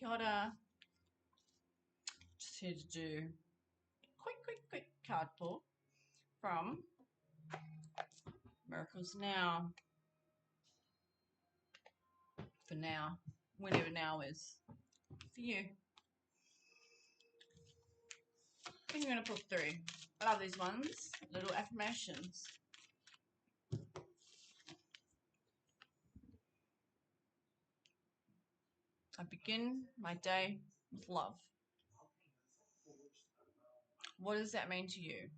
Kia ora. Just here to do quick card pull from Miracles Now. For now, whenever now is for you. I think I'm going to pull 3. I love these ones, little affirmations. I begin my day with love. What does that mean to you?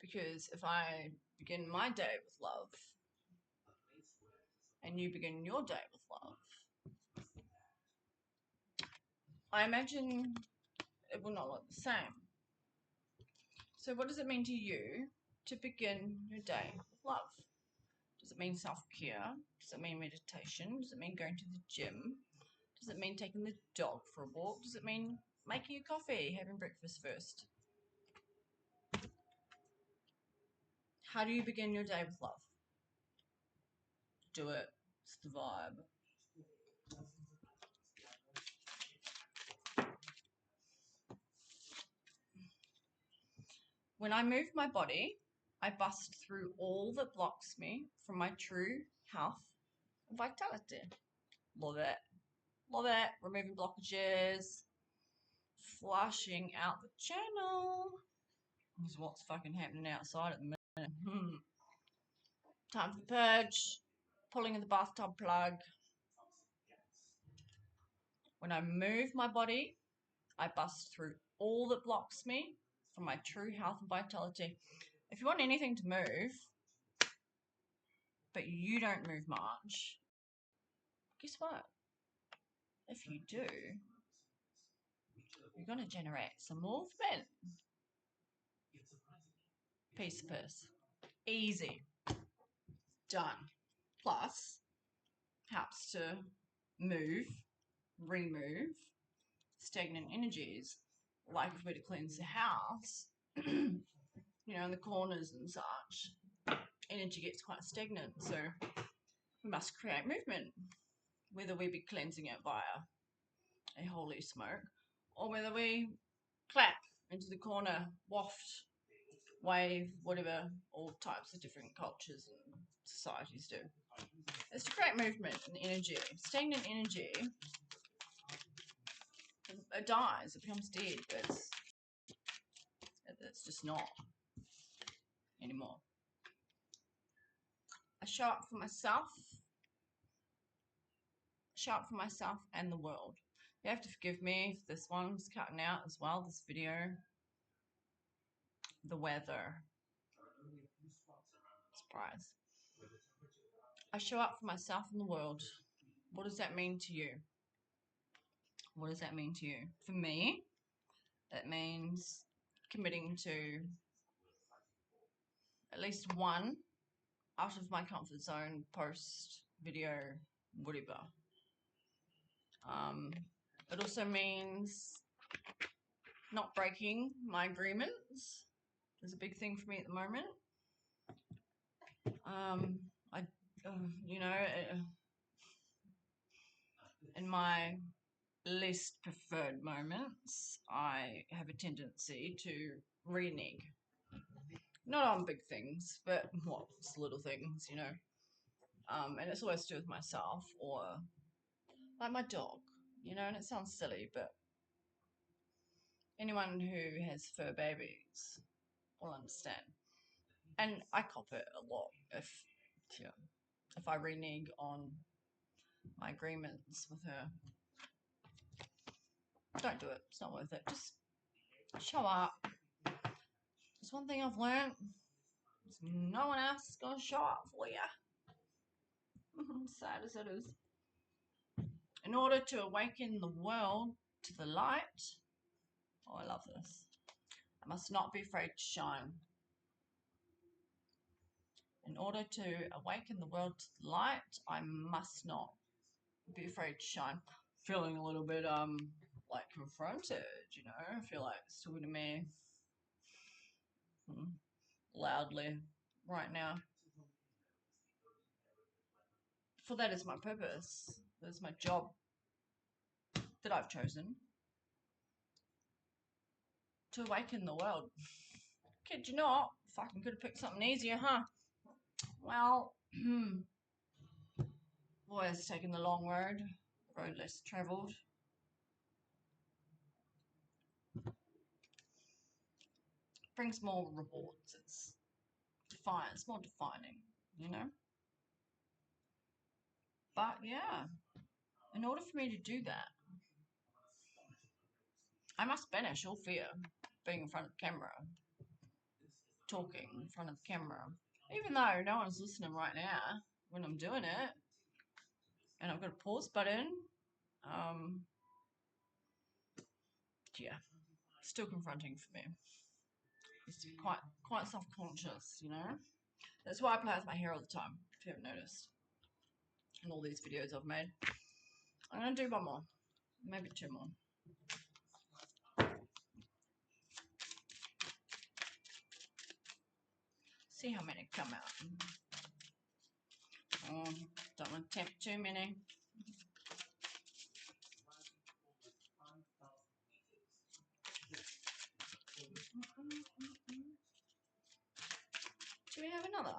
Because if I begin my day with love, and you begin your day with love, I imagine it will not look the same. So what does it mean to you to begin your day with love? Does it mean self-care? Does it mean meditation? Does it mean going to the gym? Does it mean taking the dog for a walk? Does it mean making a coffee, having breakfast first? How do you begin your day with love? Do it. It's the vibe. When I move my body, I bust through all that blocks me from my true health and vitality. Love it. Love it. Removing blockages. Flushing out the channel. This is what's fucking happening outside at the minute. Time for the purge. Pulling in the bathtub plug. When I move my body, I bust through all that blocks me from my true health and vitality. If you want anything to move, but you don't move much, guess what? If you do, you're going to generate some movement. Piece of piss. Easy. Done. Plus, helps to move, remove stagnant energies, like if we're to cleanse the house, you know, in the corners and such, energy gets quite stagnant, so we must create movement, whether we be cleansing it via a holy smoke, or whether we clap into the corner, waft, wave, whatever all types of different cultures and societies do. It's to create movement and energy. Stagnant energy, it dies, it becomes dead. It's just not anymore. I show up for myself. Show up for myself and the world. You have to forgive me if this one's cutting out as well, this video. The weather. Surprise. I show up for myself and the world. What does that mean to you? What does that mean to you? For me, that means committing to at least one out of my comfort zone post, video, whatever. It also means not breaking my agreements. Is a big thing for me at the moment. In my least preferred moments, I have a tendency to renege. Not on big things, but what's little things, you know. And it's always to do with myself or like my dog, you know, and it sounds silly, but anyone who has fur babies will understand. And I cop it a lot if I renege on my agreements with her. Don't do it. It's not worth it. Just show up. There's one thing I've learned. No one else is going to show up for you. Sad as it is. In order to awaken the world to the light, oh, I love this, I must not be afraid to shine. In order to awaken the world to the light, I must not be afraid to shine. Feeling a little bit like confronted, you know. I feel like it's talking to me loudly right now. For that is my purpose. That's my job that I've chosen to awaken the world. Kid you not, fucking could have picked something easier, huh? Well, always taking the long road less travelled. Brings more rewards. It's more defining, you know? But yeah, in order for me to do that, I must banish all fear being in front of the camera, talking in front of the camera. Even though no one's listening right now when I'm doing it, and I've got a pause button, yeah, still confronting for me. It's quite self-conscious, you know? That's why I play with my hair all the time, if you haven't noticed. In all these videos I've made. I'm going to do one more. Maybe two more. See how many come out. Oh, don't want to tempt too many. Do we have another?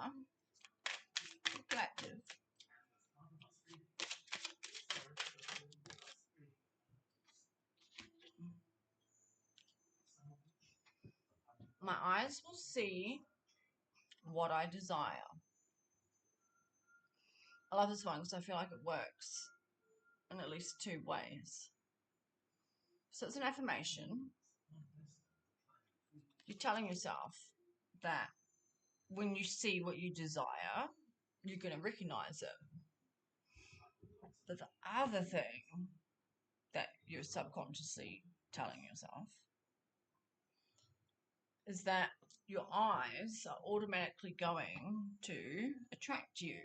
Collective. My eyes will see what I desire. I love this one because I feel like it works in at least two ways. So it's an affirmation. You're telling yourself that when you see what you desire, you're going to recognize it. But the other thing that you're subconsciously telling yourself is that your eyes are automatically going to attract you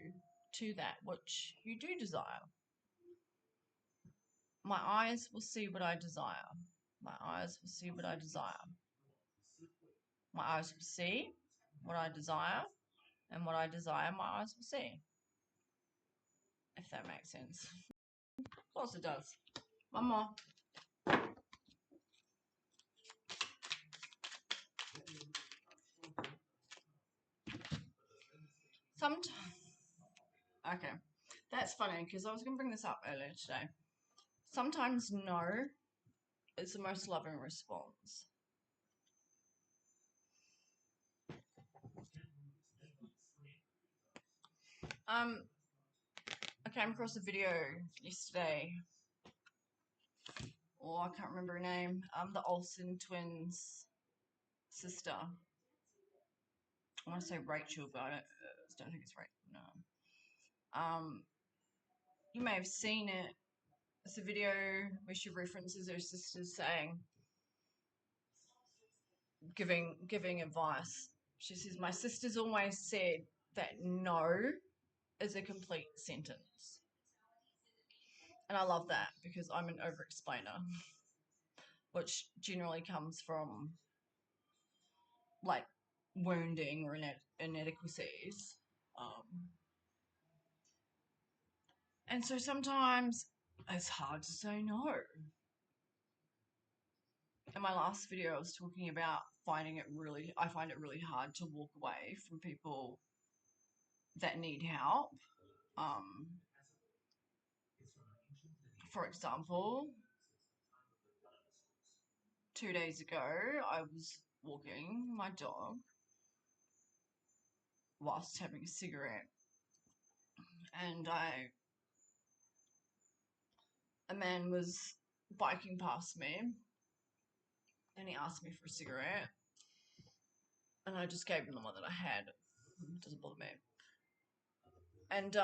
to that which you do desire. My eyes will see what I desire. My eyes will see what I desire. My eyes will see what I desire, and what I desire, my eyes will see. If that makes sense. Of course it does. One more. Sometimes. Okay. That's funny because I was going to bring this up earlier today. Sometimes no is the most loving response. I came across a video yesterday, or I can't remember her name, the Olsen twins' sister. I want to say Rachel, but I don't think it's Rachel, no. You may have seen it. It's a video where she references her sisters saying, giving advice. She says, my sisters always said that no is a complete sentence. And I love that because I'm an over-explainer, which generally comes from like wounding or inadequacies. And so sometimes it's hard to say no. In my last video, I was talking about I find it really hard to walk away from people that need help. For example, 2 days ago, I was walking my dog whilst having a cigarette, and a man was biking past me, and he asked me for a cigarette, and I just gave him the one that I had. It doesn't bother me. And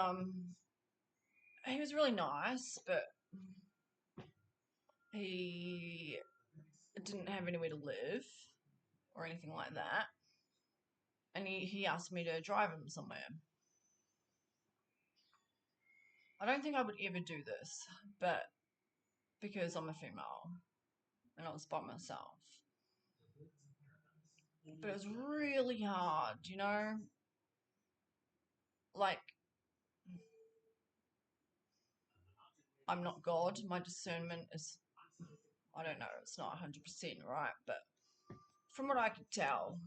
he was really nice, but he didn't have anywhere to live or anything like that. And he asked me to drive him somewhere. I don't think I would ever do this, but because I'm a female and I was by myself. But it was really hard, you know? Like, I'm not God. My discernment is, I don't know, it's not 100% right, but from what I could tell,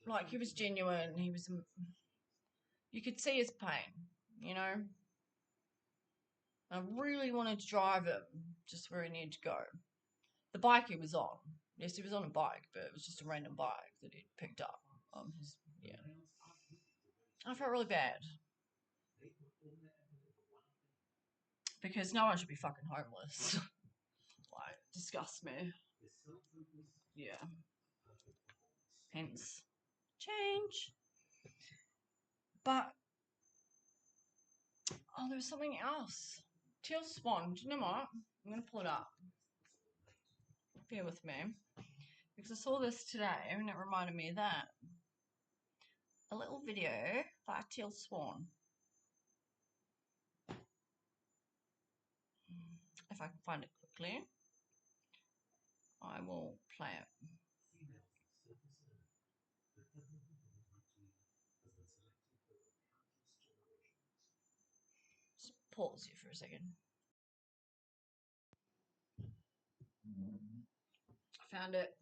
like, he was genuine. You could see his pain, you know. I really wanted to drive him just where he needed to go. The bike he was on, yes, he was on a bike, but it was just a random bike that he'd picked up. Yeah. I felt really bad. Because no one should be fucking homeless. Like, disgusts me. Yeah. Hence, change. But, oh, there was something else. Teal Swan, do you know what? I'm going to pull it up. Bear with me. Because I saw this today and it reminded me of that. A little video by Teal Swan. If I can find it quickly, I will play it. Just pause you for a second. I found it.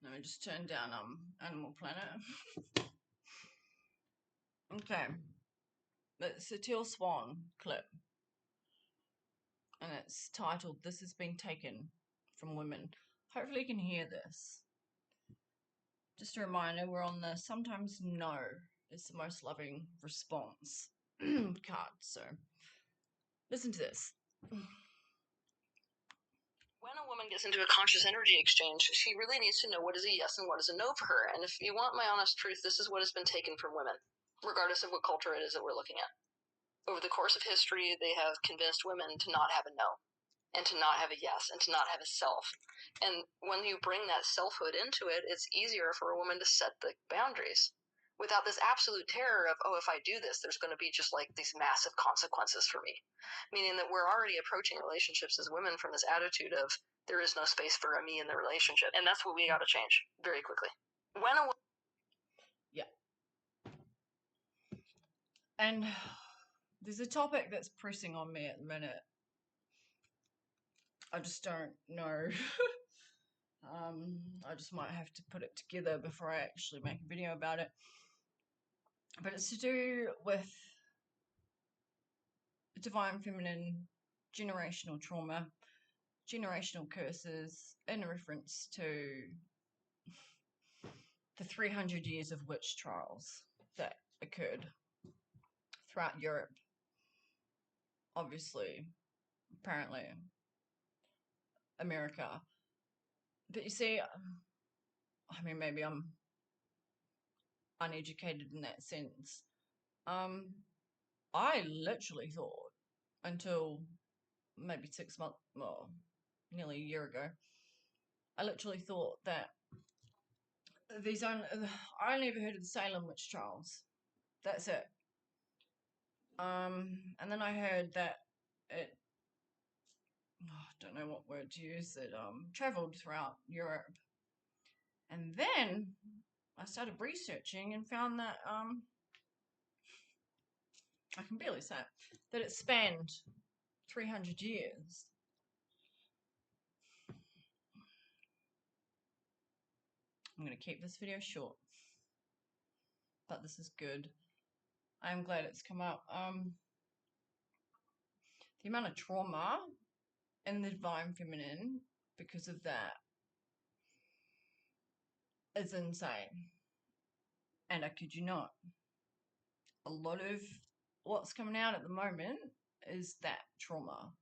Let me just turn down Animal Planet. Okay. It's a Teal Swan clip. And it's titled, "This Has Been Taken from Women." Hopefully you can hear this. Just a reminder, we're on the sometimes no is the most loving response card. So listen to this. When a woman gets into a conscious energy exchange, she really needs to know what is a yes and what is a no for her. And if you want my honest truth, this is what has been taken from women, regardless of what culture it is that we're looking at. Over the course of history, they have convinced women to not have a no, and to not have a yes, and to not have a self. And when you bring that selfhood into it, it's easier for a woman to set the boundaries without this absolute terror of, oh, if I do this, there's going to be just like these massive consequences for me. Meaning that we're already approaching relationships as women from this attitude of there is no space for a me in the relationship. And that's what we got to change very quickly. When a Yeah. And there's a topic that's pressing on me at the minute. I just don't know. I just might have to put it together before I actually make a video about it. But it's to do with divine feminine, generational trauma, generational curses, in reference to the 300 years of witch trials that occurred throughout Europe. Obviously, apparently, America. But you see, I mean, maybe I'm uneducated in that sense. I literally thought until maybe 6 months, well, nearly a year ago, I literally thought that I only ever heard of the Salem witch trials. That's it. And then I heard that it, I don't know what word to use, it traveled throughout Europe. And then I started researching and found that I can barely say it, that it spanned 300 years. I'm going to keep this video short, but this is good. I'm glad it's come up. The amount of trauma in the divine feminine because of that is insane. And I kid you not, a lot of what's coming out at the moment is that trauma.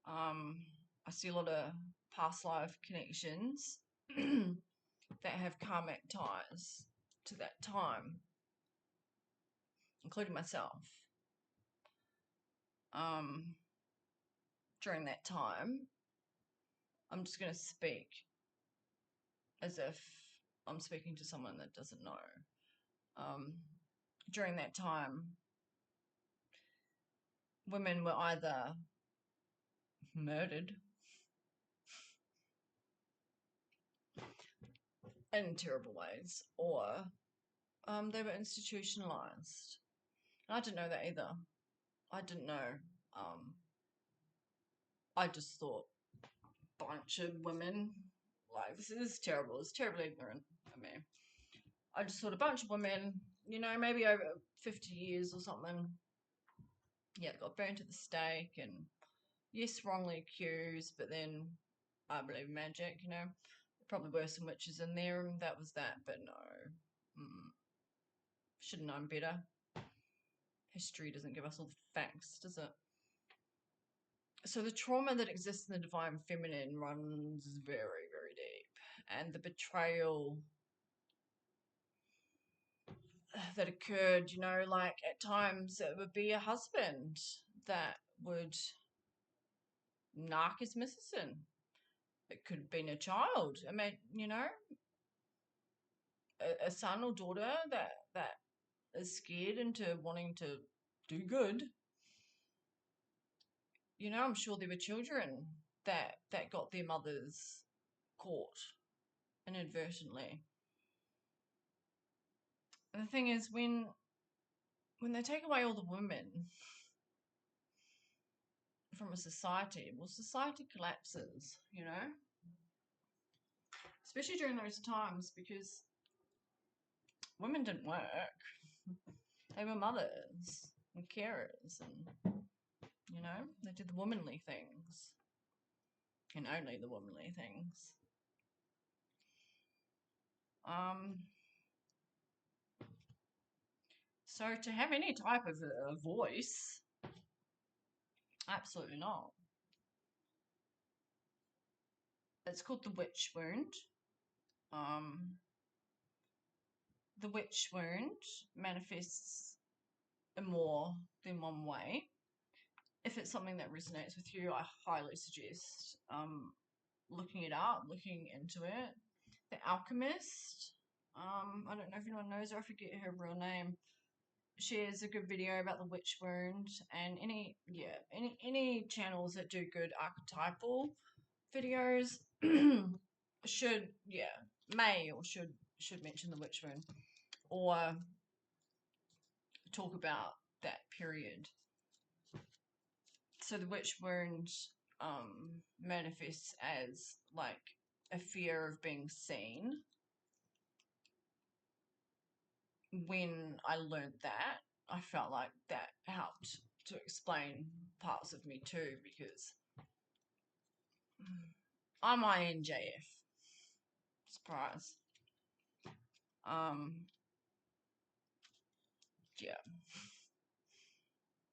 I see a lot of past life connections that have karmic ties to that time, including myself. During that time, I'm just going to speak as if I'm speaking to someone that doesn't know. During that time, women were either murdered in terrible ways or They were institutionalized. I didn't know that either. I didn't know. I just thought bunch of women, like, this is terrible. It's terribly ignorant of me. I just thought a bunch of women, you know, maybe over 50 years or something, yeah, got burnt at the stake and, yes, wrongly accused, but then I believe in magic, you know. Probably were some witches in there, and that was that, but no. Should have known better. History doesn't give us all the facts, does it? So the trauma that exists in the divine feminine runs very, very deep. And the betrayal that occurred, you know, like at times it would be a husband that would knock his missus in. It could have been a child. I mean, you know, a son or daughter that is scared into wanting to do good. You know, I'm sure there were children that got their mothers caught inadvertently. And the thing is, when they take away all the women from a society, well, society collapses, you know? Especially during those times, because women didn't work. They were mothers and carers, and, you know, they did the womanly things. And only the womanly things. So to have any type of a voice, absolutely not. It's called the witch wound. The witch wound manifests in more than one way. If it's something that resonates with you, I highly suggest looking it up, looking into it. The Alchemist, I don't know if anyone knows her, I forget her real name. She has a good video about the witch wound, and any channels that do good archetypal videos should mention the witch wound or talk about that period. So the witch wound manifests as like a fear of being seen. When I learned that, I felt like that helped to explain parts of me too, because I'm INJF. Surprise. Yeah.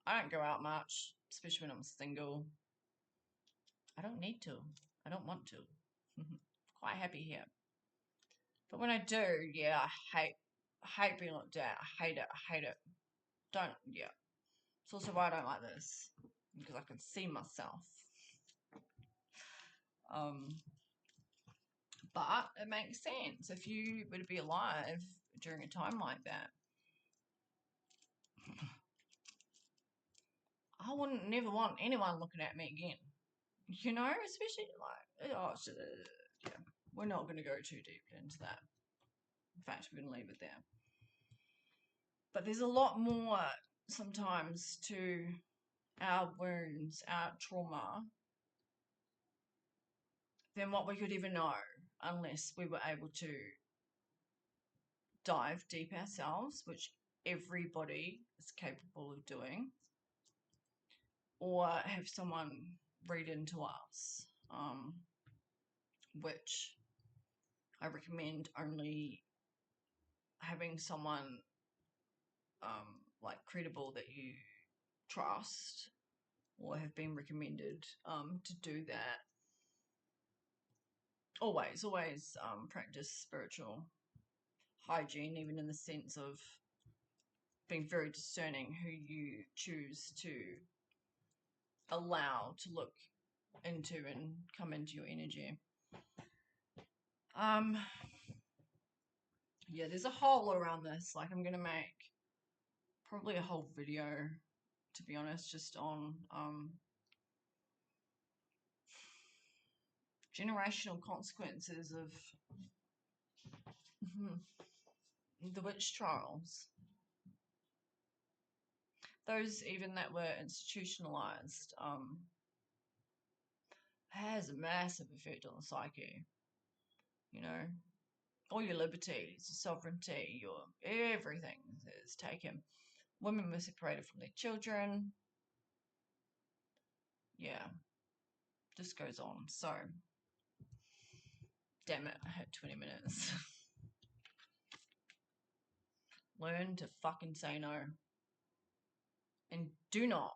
I don't go out much, especially when I'm single. I don't need to. I don't want to. Quite happy here. But when I do, yeah, I hate being looked at. I hate it. I hate it. Yeah. It's also why I don't like this, because I can see myself. But it makes sense if you were to be alive during a time like that. I wouldn't never want anyone looking at me again. You know, especially like, yeah, we're not going to go too deeply into that. In fact, we're going to leave it there. But there's a lot more sometimes to our wounds, our trauma, than what we could ever know unless we were able to dive deep ourselves, which everybody is capable of doing, or have someone read into us, which I recommend only having someone like credible that you trust or have been recommended to do that. Always practice spiritual hygiene, even in the sense of being very discerning who you choose to allow to look into and come into your energy. Yeah, there's a whole lot around this. Like, I'm gonna make probably a whole video, to be honest, just on generational consequences of the witch trials, those even that were institutionalized, has a massive effect on the psyche. You know, all your liberties, your sovereignty, your everything is taken. Women were separated from their children. Yeah, just goes on. So, damn it, I had 20 minutes. Learn to fucking say no. And do not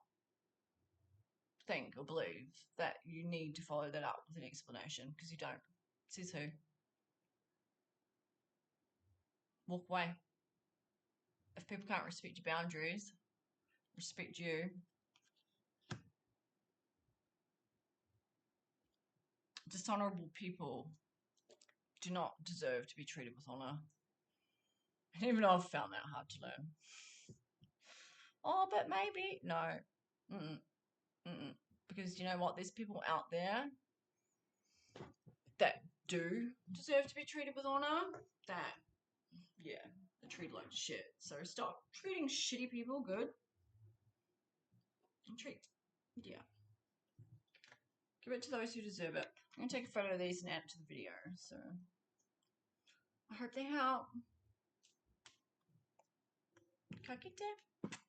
think or believe that you need to follow that up with an explanation, because you don't. Says who? Walk away. If people can't respect your boundaries, respect you. Dishonorable people do not deserve to be treated with honor. And even I've found that hard to learn. Oh, but maybe. No. Mm-mm. Mm-mm. Because you know what? There's people out there that do deserve to be treated with honor. That, yeah, they're treated like shit. So stop treating shitty people good. And yeah. Give it to those who deserve it. I'm going to take a photo of these and add it to the video. So I hope they help. Can I get that?